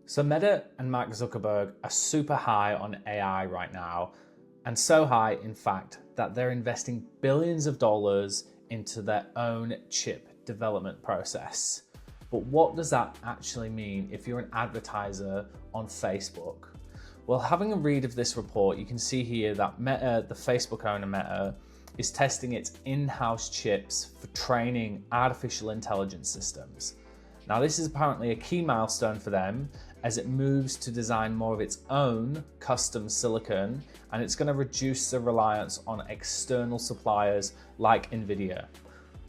So Meta and Mark Zuckerberg are super high on AI right now, and so high, in fact, that they're investing billions of dollars into their own chip development process. But what does that actually mean if you're an advertiser on Facebook? Well, having a read of this report, you can see here that Meta, the Facebook owner Meta, is testing its in-house chips for training artificial intelligence systems. Now, this is apparently a key milestone for them as it moves to design more of its own custom silicon, and it's going to reduce the reliance on external suppliers like Nvidia.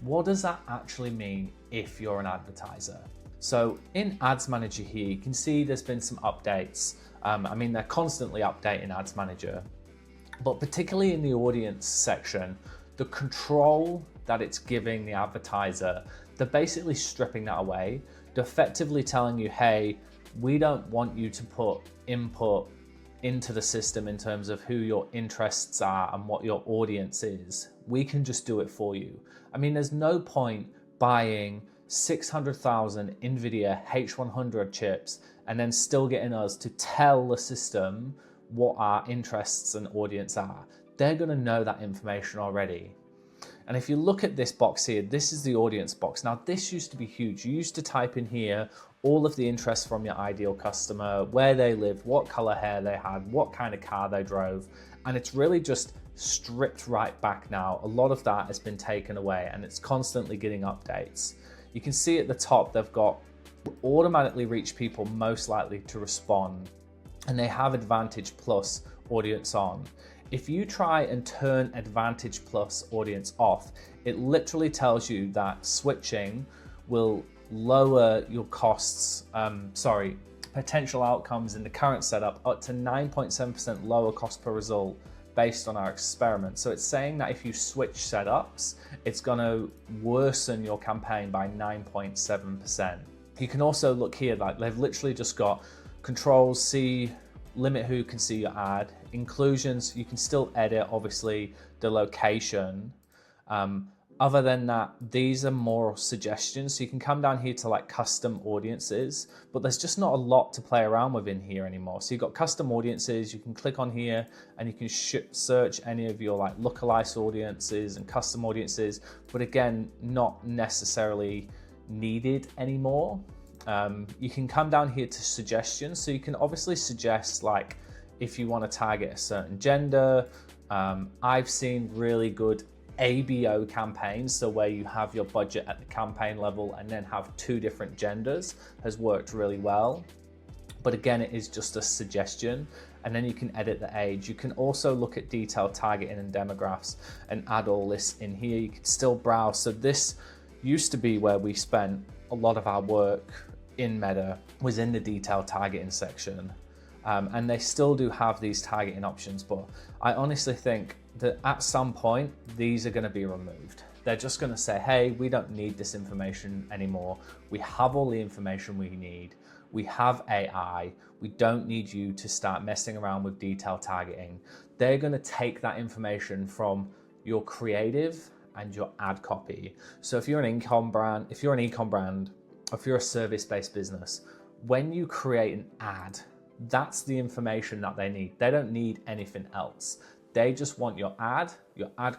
What does that actually mean if you're an advertiser? So in Ads Manager here, you can see there's been some updates. They're constantly updating Ads Manager, but particularly in the audience section, the control that it's giving the advertiser, they're basically stripping that away. They're effectively telling you, hey, we don't want you to put input into the system in terms of who your interests are and what your audience is. We can just do it for you. There's no point buying 600,000 NVIDIA H100 chips and then still getting us to tell the system what our interests and audience are. They're going to know that information already. And if you look at this box here, this is the audience box. Now, this used to be huge. You used to type in here all of the interests from your ideal customer, where they lived, what color hair they had, what kind of car they drove. And it's really just stripped right back now. A lot of that has been taken away and it's constantly getting updates. You can see at the top, they've got automatically reach people most likely to respond, and they have Advantage Plus audience on. If you try and turn Advantage Plus audience off, it literally tells you that switching will lower your costs, potential outcomes in the current setup up to 9.7% lower cost per result based on our experiment. So it's saying that if you switch setups, it's going to worsen your campaign by 9.7%. You can also look here, like they've literally just got controls, see, limit who can see your ad, inclusions, you can still edit, obviously, the location. Other than that, these are more suggestions. So you can come down here to like custom audiences, but there's just not a lot to play around with in here anymore. So you've got custom audiences, you can click on here and you can search any of your like lookalike audiences and custom audiences, but again, not necessarily needed anymore. You can come down here to suggestions. So you can obviously suggest like if you want to target a certain gender. I've seen really good ABO campaigns, so where you have your budget at the campaign level and then have two different genders, has worked really well. But again, it is just a suggestion, and then you can edit the age. You can also look at detailed targeting and demographics and add all this in here. You can still browse. So this used to be where we spent a lot of our work in Meta, was in the detailed targeting section. And they still do have these targeting options, but I honestly think that at some point, these are going to be removed. They're just going to say, hey, we don't need this information anymore. We have all the information we need. We have AI. We don't need you to start messing around with detailed targeting. They're going to take that information from your creative and your ad copy. So if you're an e-com brand, or if you're a service-based business, when you create an ad, that's the information that they need. They don't need anything else. They just want your ad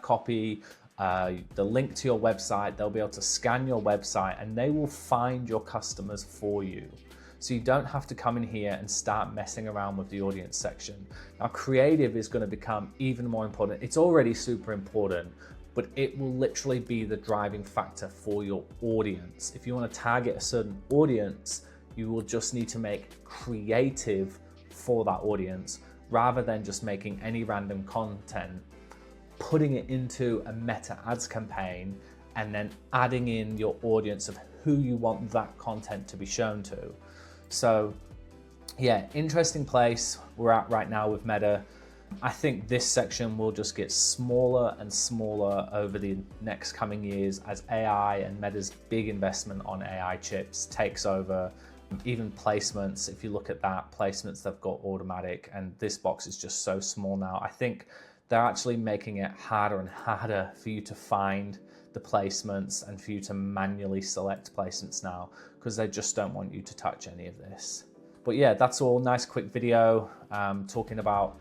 copy, the link to your website. They'll be able to scan your website and they will find your customers for you. So you don't have to come in here and start messing around with the audience section. Now, creative is going to become even more important. It's already super important, but it will literally be the driving factor for your audience. If you want to target a certain audience, you will just need to make creative for that audience rather than just making any random content, putting it into a Meta ads campaign, and then adding in your audience of who you want that content to be shown to. So yeah, interesting place we're at right now with Meta. I think this section will just get smaller and smaller over the next coming years as AI and Meta's big investment on AI chips takes over. Even placements, if you look at that, placements they've got automatic, and this box is just so small now. I think they're actually making it harder and harder for you to find the placements and for you to manually select placements now, because they just don't want you to touch any of this. But yeah, that's all. Nice quick video talking about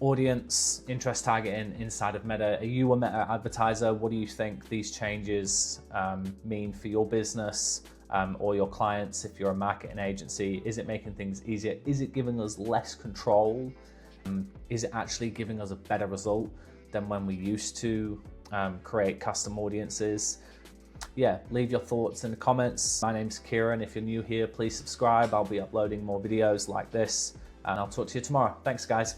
audience interest targeting inside of Meta. Are you a Meta advertiser? What do you think these changes mean for your business or your clients if you're a marketing agency? Is it making things easier? Is it giving us less control? Is it actually giving us a better result than when we used to create custom audiences? Yeah, leave your thoughts in the comments. My name's Kieran. If you're new here, please subscribe. I'll be uploading more videos like this, and I'll talk to you tomorrow. Thanks, guys.